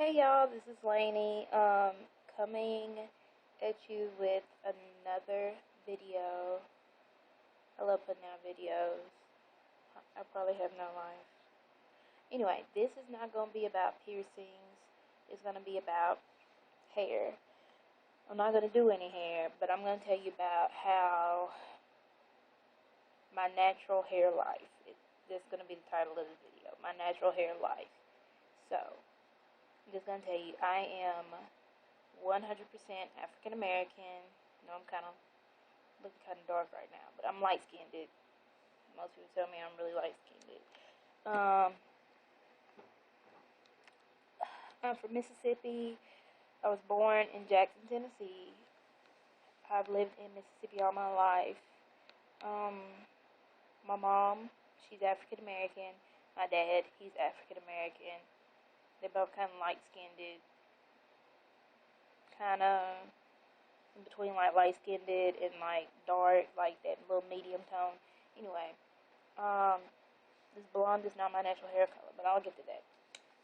Hey y'all, this is Lainey, coming at you with another video. I love putting out videos. I probably have no life. Anyway, this is not going to be about piercings. It's going to be about hair. I'm not going to do any hair, but I'm going to tell you about how my natural hair life. This is going to be the title of the video. My natural hair life. So, I'm just going to tell you, I am 100% African American. I'm kind of looking kind of dark right now, but I'm light skinned. Most people tell me I'm really light skinned. I'm from Mississippi. I was born in Jackson, Tennessee. I've lived in Mississippi all my life. My mom, she's African American. My dad, he's African American. They're both kind of light skinned, kind of in between like light skinned and like dark, like that little medium tone. Anyway, this blonde is not my natural hair color, but I'll get to that.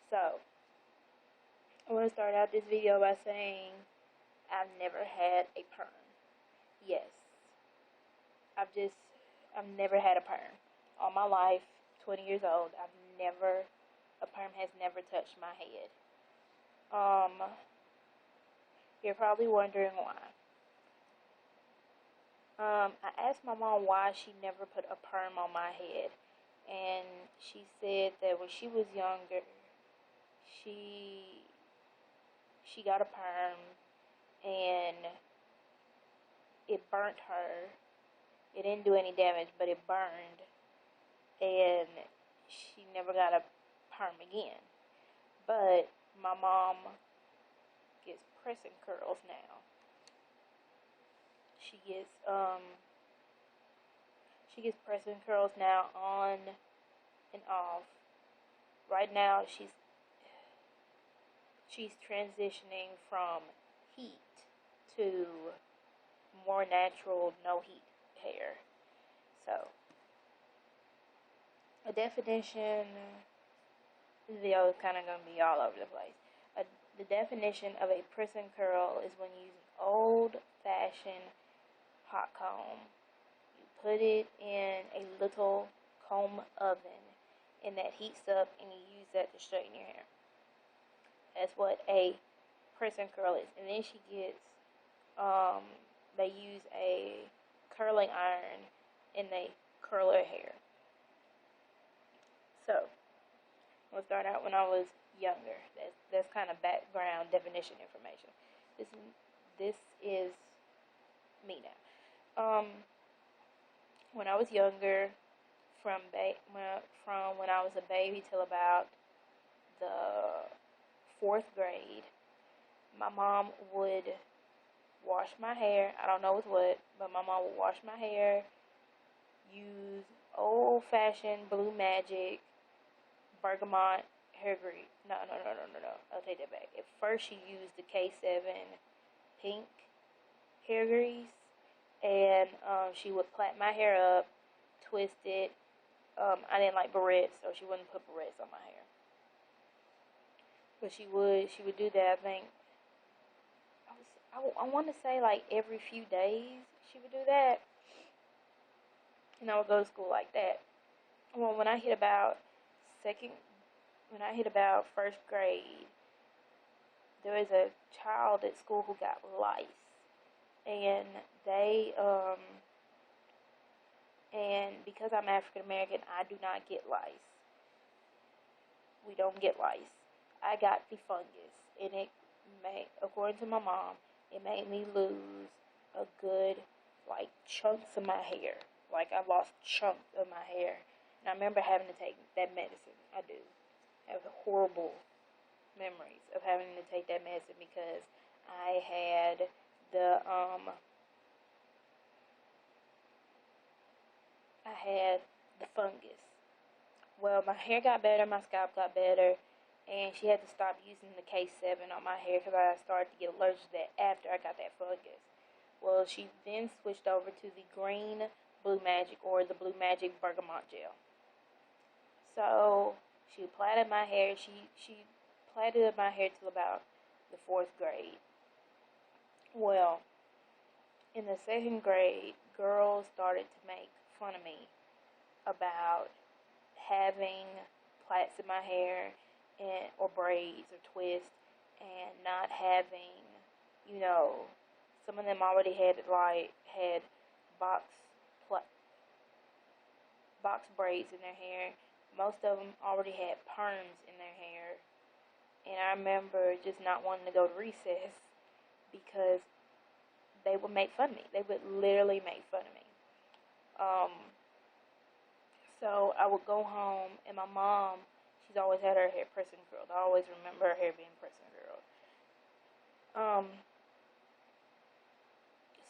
So, I want to start out this video by saying I've never had a perm. Yes, I've never had a perm. All my life, 20 years old, a perm has never touched my head. You're probably wondering why. I asked my mom why she never put a perm on my head, and she said that when she was younger, she got a perm, and it burnt her. It didn't do any damage, but it burned, and she never got a perm again. But my mom gets pressing curls now. She gets pressing curls now on and off. Right now she's transitioning from heat to more natural, no heat hair. So, a definition, this video is kind of going to be all over the place. The definition of a press and curl is when you use an old-fashioned hot comb. You put it in a little comb oven, and that heats up, and you use that to straighten your hair. That's what a press and curl is. And then she gets, they use a curling iron, and they curl her hair. So, we'll start out when I was younger. That's kind of background definition information. This is me now. When I was younger, from when I was a baby till about the 4th grade, my mom would wash my hair. I don't know with what, but my mom would wash my hair, use old-fashioned Blue Magic bergamot hair grease. No. I'll take that back. At first, she used the K7 pink hair grease, and she would plait my hair up, twist it. I didn't like barrettes, so she wouldn't put barrettes on my hair. But she would do that. I think I want to say like every few days she would do that, and I would go to school like that. Well, when I hit about 1st grade, there was a child at school who got lice, and and because I'm African American, I do not get lice. We don't get lice. I got the fungus, and according to my mom, it made me lose a good, like, chunks of my hair. Like, I lost chunks of my hair. And I remember having to take that medicine. I do. I have horrible memories of having to take that medicine because I had the fungus. Well, my hair got better, my scalp got better, and she had to stop using the K7 on my hair because I started to get allergic to that after I got that fungus. Well, she then switched over to the green Blue Magic, or the Blue Magic bergamot gel. So she plaited my hair. She plaited up my hair till about the 4th grade. Well, in the 2nd grade, girls started to make fun of me about having plaits in my hair or braids or twists and not having, you know, some of them already had box box braids in their hair. Most of them already had perms in their hair. And I remember just not wanting to go to recess because they would make fun of me. They would literally make fun of me. Um, so I would go home, and my mom, she's always had her hair pressed and curled. I always remember her hair being pressed and curled. Um,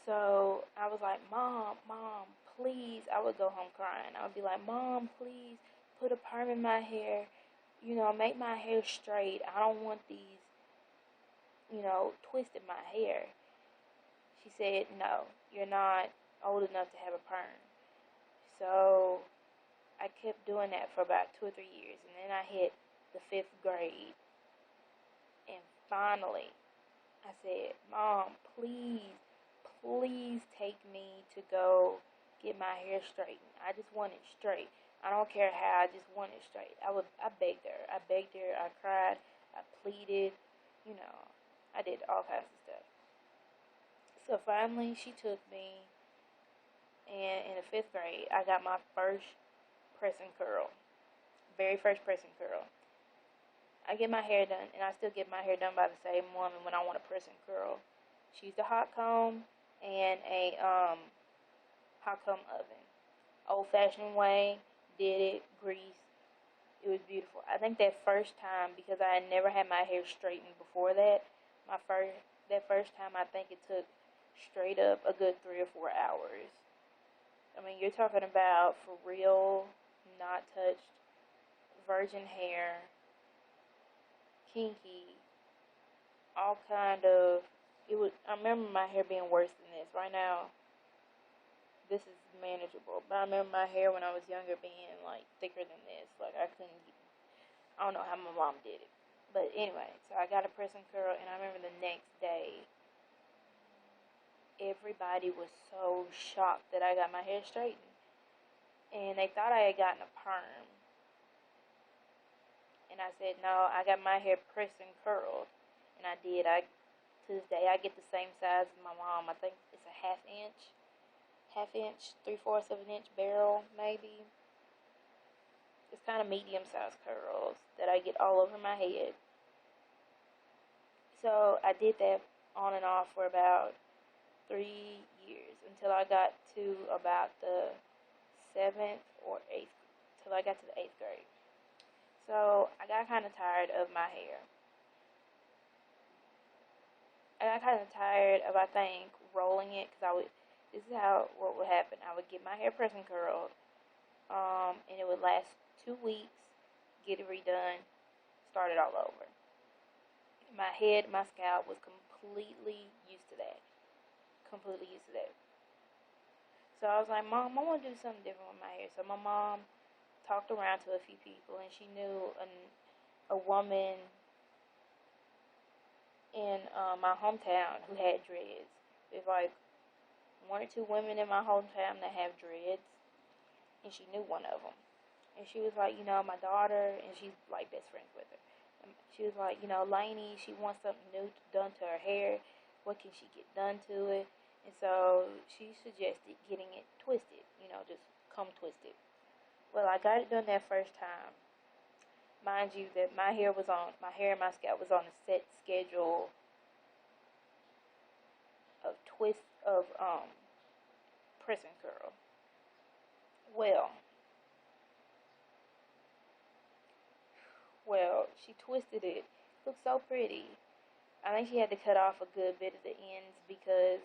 so I was like, Mom, please. I would go home crying. I would be like, Mom, please put a perm in my hair. Make my hair straight. I don't want these, twisting my hair. She said, no, you're not old enough to have a perm. So I kept doing that for about 2 or 3 years. And then I hit the 5th grade. And finally, I said, Mom, please take me to go get my hair straightened. I just want it straight. I don't care how, I just want it straight. I begged her. I cried, I pleaded, I did all kinds of stuff. So finally she took me, and in the 5th grade I got my first press and curl. Very first press and curl. I get my hair done, and I still get my hair done by the same woman when I want to press and curl. She used a hot comb and a hot comb oven. Old fashioned way, did it, grease. It was beautiful. I think that first time, because I had never had my hair straightened before that, that first time I think it took straight up a good 3 or 4 hours. I mean, you're talking about for real, not touched, virgin hair, kinky, all kind of. I remember my hair being worse than this. Right now, this is manageable. But I remember my hair when I was younger being like thicker than this. Like I don't know how my mom did it. But anyway, so I got a press and curl, and I remember the next day, everybody was so shocked that I got my hair straightened. And they thought I had gotten a perm. And I said, no, I got my hair pressed and curled. And I did. To this day, I get the same size as my mom. I think it's a half inch, 3/4 of an inch barrel, maybe. It's kind of medium-sized curls that I get all over my head. So I did that on and off for about 3 years until I got to about the 7th or 8th, till I got to the 8th grade. So I got kind of tired of my hair. I got kind of tired of, I think, rolling it, because this is what would happen. I would get my hair pressed and curled, and it would last 2 weeks, get it redone, start it all over. My head, my scalp was completely used to that. So I was like, Mom, I want to do something different with my hair. So my mom talked around to a few people, and she knew a woman in my hometown who had dreads. There's like 1 or 2 women in my hometown that have dreads, and she knew one of them. And she was like, my daughter, and she's like best friends with her. And she was like, Lainey, she wants something new done to her hair. What can she get done to it? And so she suggested getting it twisted, just comb twisted. Well, I got it done that first time. Mind you, that my hair and my scalp was on a set schedule of press and curl. Well, she twisted it. It looked so pretty. I think she had to cut off a good bit of the ends because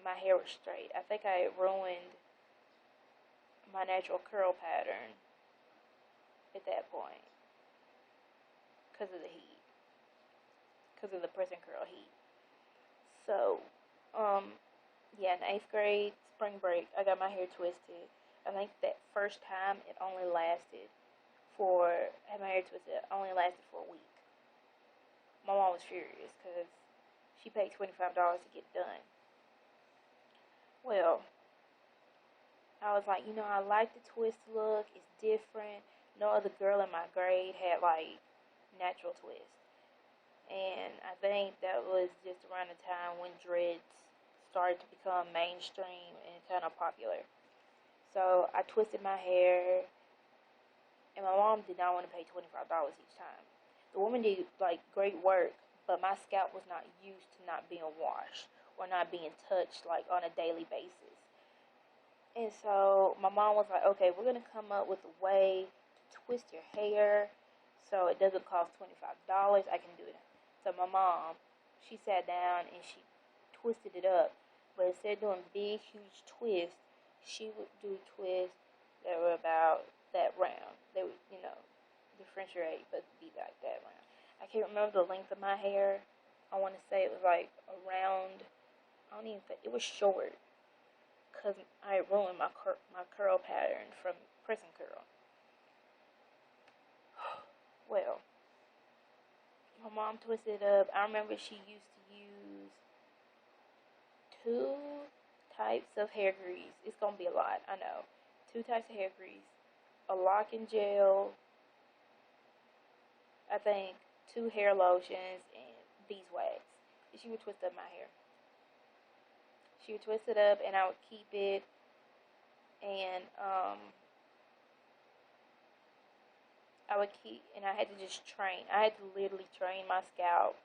my hair was straight. I think I had ruined my natural curl pattern at that point because of the heat, because of the press and curl heat. So, yeah, in 8th grade, spring break, I got my hair twisted. I think that first time it only lasted for a week. my mom was furious because she paid $25 to get it done. Well, I was like, I like the twist look. It's different. No other girl in my grade had like natural twist. And I think that was just around the time when dreads started to become mainstream and kind of popular. So I twisted my hair, and my mom did not want to pay $25 each time. The woman did like great work, but my scalp was not used to not being washed or not being touched like on a daily basis. And so my mom was like, okay, we're gonna come up with a way to twist your hair so it doesn't cost $25. I can do it. So my mom, she sat down and she twisted it up, but instead of doing big, huge twists, she would do twists that were about that round. They would, differentiate, but be like that round. I can't remember the length of my hair. I want to say it was like around. I don't even think it was short, cause I ruined my curl pattern from press and curl. Well, my mom twisted it up. I remember she used to use 2 types of hair grease. It's gonna be a lot, I know. 2 types of hair grease, a lock-in gel, I think 2 hair lotions, and beeswax. And she would twist up my hair. She would twist it up, and I would keep it, and I had to just train. I had to literally train my scalp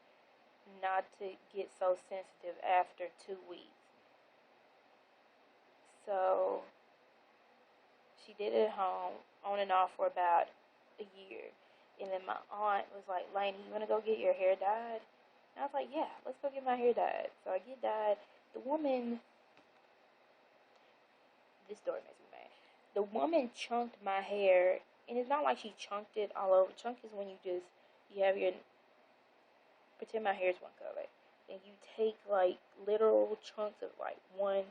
not to get so sensitive after 2 weeks. So she did it at home, on and off for about a year. And then my aunt was like, Lainey, you want to go get your hair dyed? And I was like, yeah, let's go get my hair dyed. So I get dyed. The woman, this story makes me mad. The woman chunked my hair, and it's not like she chunked it all over. Chunk is when you have your, pretend my hair is one color. And you take like literal chunks of like 1,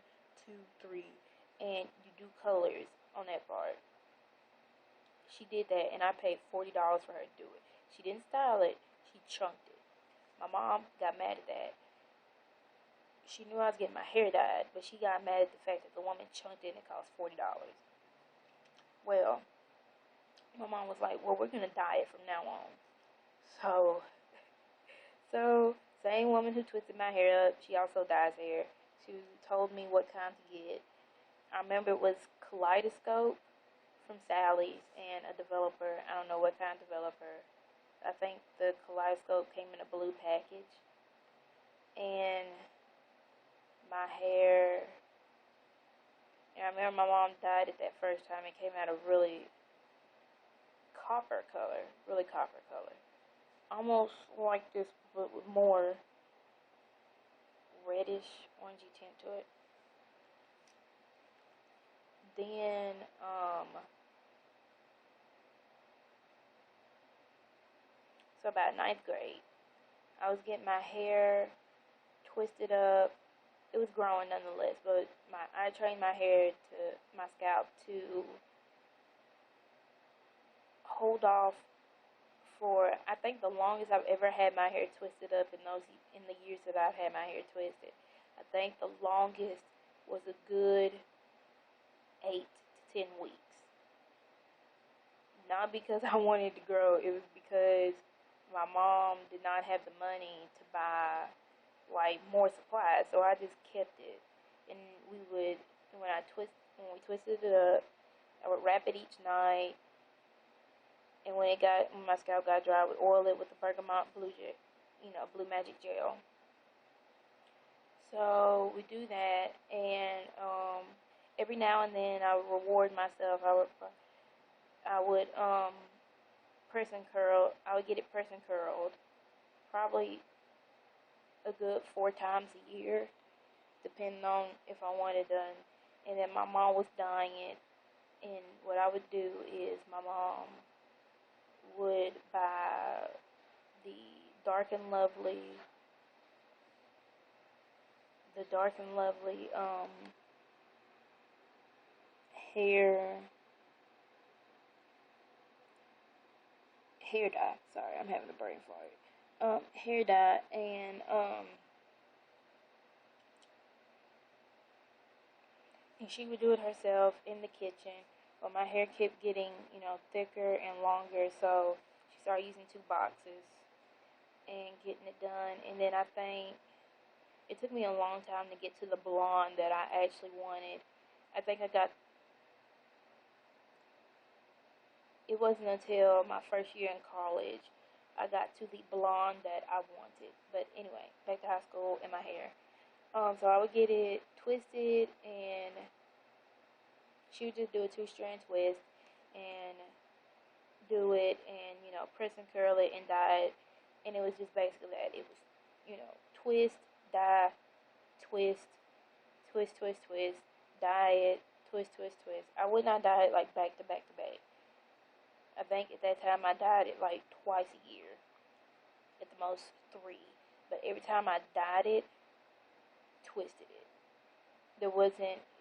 2, 3, and you do colors on that part. She did that, and I paid $40 for her to do it. She didn't style it, she chunked it. My mom got mad at that. She knew I was getting my hair dyed, but she got mad at the fact that the woman chunked it and it cost $40. Well, my mom was like, well, we're going to dye it from now on. So, same woman who twisted my hair up, she also dyes hair. She told me what kind to get. I remember it was Kaleidoscope from Sally's and a developer. I don't know what kind of developer. I think the Kaleidoscope came in a blue package. And my hair, and I remember my mom dyed it that first time. It came out a really copper color. Almost like this, but with more reddish, orangey tint to it. Then, so about 9th grade, I was getting my hair twisted up. It was growing nonetheless, but I trained my scalp to hold off for, I think the longest I've ever had my hair twisted up in the years that I've had my hair twisted. I think the longest was a good 8 to 10 weeks. Not because I wanted to grow, it was because my mom did not have the money to buy like more supplies, so I just kept it. And when we twisted it up, I would wrap it each night. And when my scalp got dry, I would oil it with the bergamot blue magic gel. So we do that, and every now and then I would reward myself. I would press and curl. I would get it press and curled, probably a good 4 times a year, depending on if I want it done. And then my mom was dyeing it, and what I would do is my mom would buy the Dark and Lovely hair dye. Sorry, I'm having a brain fart. hair dye, and she would do it herself in the kitchen. But my hair kept getting, thicker and longer, so she started using two boxes and getting it done. And then I think it took me a long time to get to the blonde that I actually wanted. I think it wasn't until my first year in college I got to the blonde that I wanted. But anyway, back to high school and my hair. So I would get it twisted, and she would just do a two-strand twist and do it, and press and curl it and dye it, and it was just basically that. It was, twist, dye, twist, twist, twist, twist, dye it, twist, twist, twist. I would not dye it like back to back to back. I think at that time I dyed it like twice a year, at the most three. But every time I dyed it, twisted it.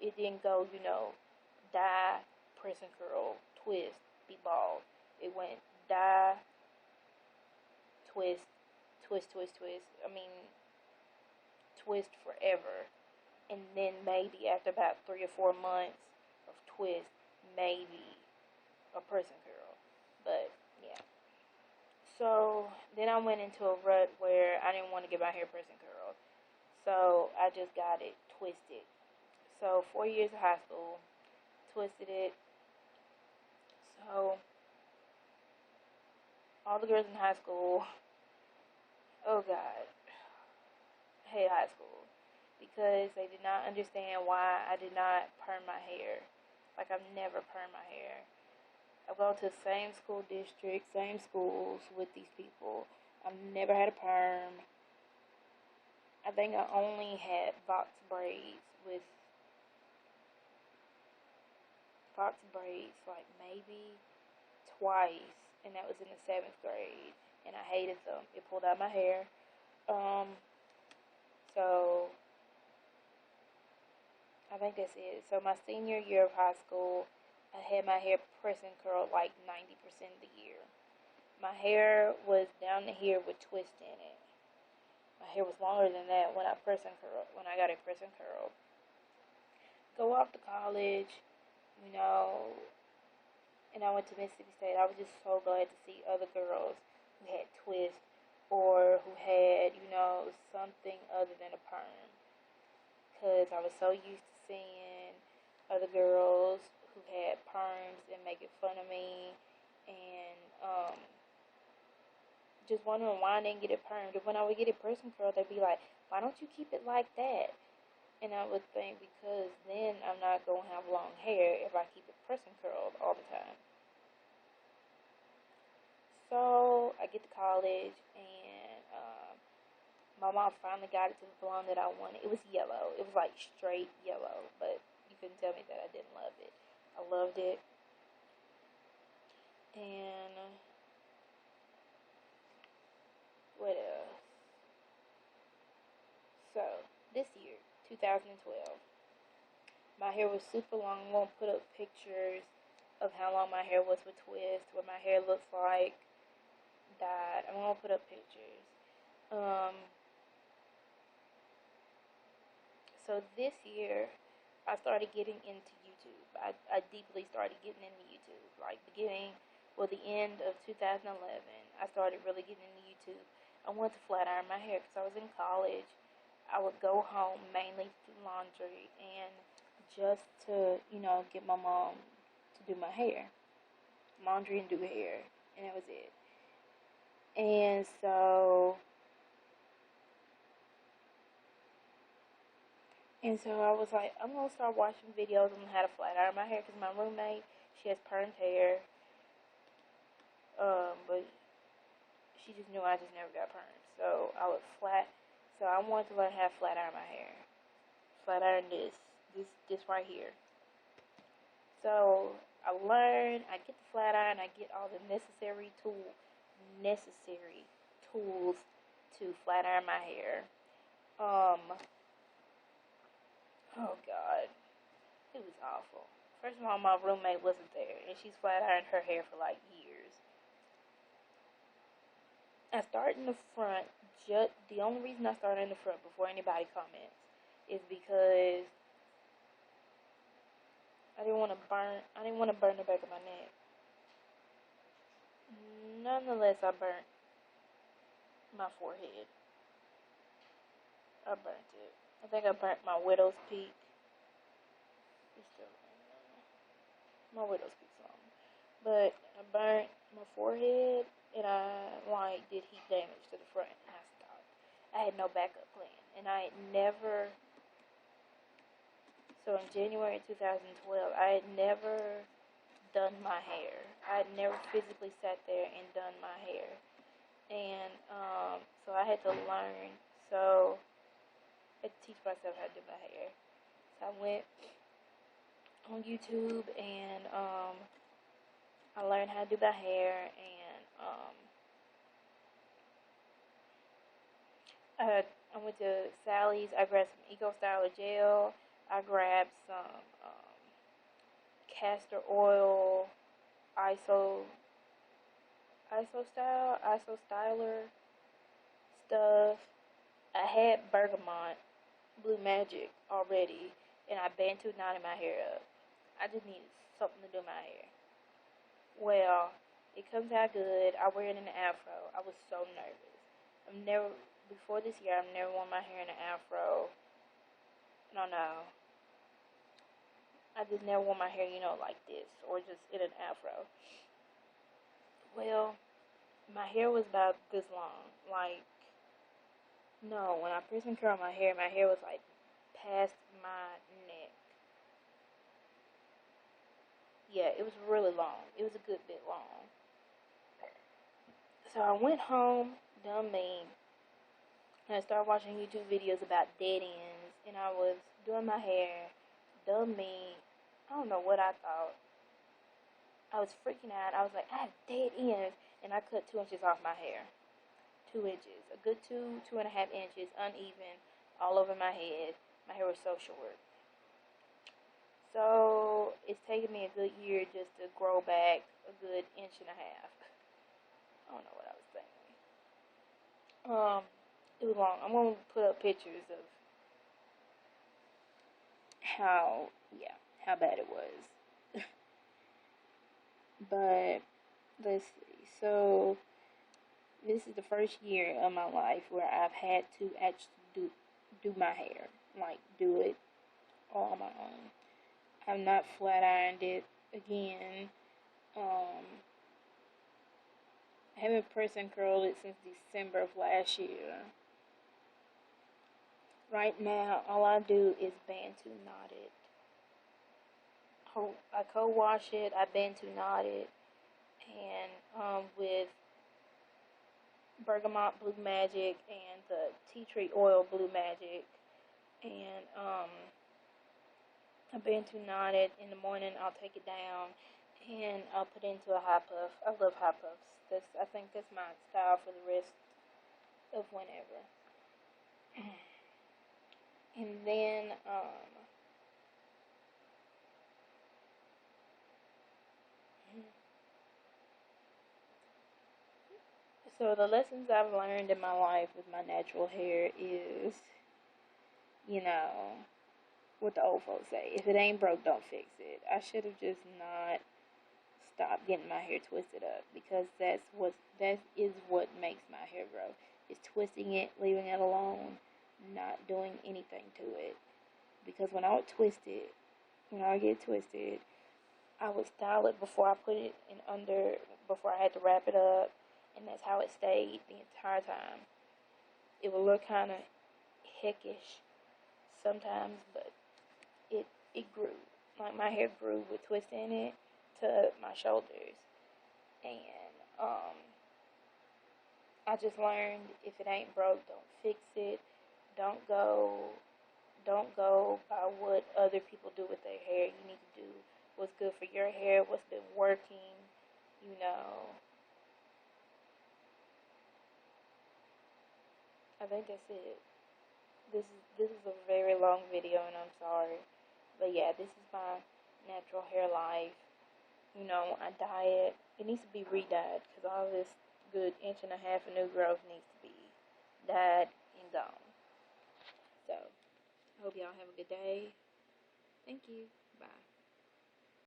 It didn't go, dye, press and curl, twist, be bald. It went dye, twist, twist, twist, twist. I mean, twist forever. And then maybe after about 3 or 4 months of twist, maybe a press and curl. But yeah. So then I went into a rut where I didn't want to get my hair press and curled. So I just got it twisted. So 4 years of high school, twisted it. So all the girls in high school, oh God, hate high school because they did not understand why I did not perm my hair. Like, I've never permed my hair. I've gone to the same school district, same schools with these people. I've never had a perm. I think I only had box braids like maybe twice, and that was in the 7th grade, and I hated them. It pulled out my hair. So I think that's it. So my senior year of high school, I had my hair press and curl like 90% of the year. My hair was down to here with twists in it. My hair was longer than that when I got it press and curled. Go off to college, and I went to Mississippi State. I was just so glad to see other girls who had twists or who had, something other than a perm. Because I was so used to seeing other girls who had perms and making fun of me, and just wondering why I didn't get it permed. And when I would get it press and curled, they'd be like, why don't you keep it like that? And I would think, because then I'm not going to have long hair if I keep it press and curled all the time. So I get to college, and my mom finally got it to the blonde that I wanted. It was yellow. It was like straight yellow, but you couldn't tell me that I didn't love it. I loved it. And what else? So this year, 2012, my hair was super long. I'm going to put up pictures of how long my hair was with twist, what my hair looks like dyed. I'm going to put up pictures. So this year, I started getting into YouTube. I deeply started getting into YouTube. Like the end of 2011, I started really getting into YouTube. I wanted to flat iron my hair because I was in college. I would go home mainly to do laundry and just to, get my mom to do my hair. Laundry and do hair. And that was it. And so I was like, I'm going to start watching videos on how to flat iron my hair because my roommate, she has permed hair. But she just knew I just never got permed. So I wanted to learn how to flat iron my hair. Flat iron this right here. So I learned, I get the flat iron, I get all the necessary tools to flat iron my hair. Oh God, it was awful. First of all, my roommate wasn't there, and she's flat ironed her hair for like years. I start in the front. Just the only reason I start in the front before anybody comments is because I didn't want to burn. I didn't want to burn the back of my neck. Nonetheless, I burnt my forehead. I burnt it. I think I burnt my widow's peak. It's still my widow's peak song. But I burnt my forehead and I did heat damage to the front and I stopped. I had no backup plan and I had never. So in January 2012, I had never done my hair. I had never physically sat there and done my hair. And so I had to learn. So I had to teach myself how to do my hair. So I went on YouTube and I learned how to do my hair. And I went to Sally's. I grabbed some Eco Styler gel. I grabbed some castor oil, iso styler stuff. I had bergamot, blue magic already, and I bantu knotted my hair up. I just needed something to do my hair. Well, it comes out good. I wear it in an afro. I was so nervous. Before this year, I've never worn my hair in an afro. I don't know. I just never wore my hair, like this, or just in an afro. Well, my hair was about this long. Like, no, when I pressed and curled my hair was like past my neck. Yeah, it was really long. It was a good bit long. So I went home, done me, and I started watching YouTube videos about dead ends, and I was doing my hair, done me. I don't know what I thought. I was freaking out. I was like, I have dead ends, and I cut 2 inches off my hair. 2 inches, a good 2.5 inches, uneven, all over my head. My hair was so short. So it's taken me a good year just to grow back a good 1.5 inches. I don't know what I was thinking. It was long. I'm gonna put up pictures of how bad it was. But let's see. So this is the first year of my life where I've had to actually do my hair, like do it all on my own. I've not flat ironed it again. I haven't pressed and curled it since December of last year. Right now, all I do is bantu knot it. I co-wash it, I bantu knot it, and with bergamot blue magic and the tea tree oil blue magic, and I bantu knot it. In the morning, I'll take it down and I'll put it into a high puff. I love high puffs. I think that's my style for the rest of whenever. And then so the lessons I've learned in my life with my natural hair is, what the old folks say: if it ain't broke, don't fix it. I should have just not stopped getting my hair twisted up, because that is what makes my hair grow. Is twisting it, leaving it alone, not doing anything to it. Because when I get it twisted, I would style it before I put it in before I had to wrap it up, and that's how it stayed the entire time. It would look kind of heckish sometimes, but it grew. Like, my hair grew with twists in it to my shoulders. And I just learned, if it ain't broke, don't fix it. Don't go by what other people do with their hair. You need to do what's good for your hair, what's been working, I think that's it. This is a very long video, and I'm sorry. But yeah, this is my natural hair life. I dye it. It needs to be re-dyed, because all this good inch and a half of new growth needs to be dyed and gone. So, I hope y'all have a good day. Thank you. Bye.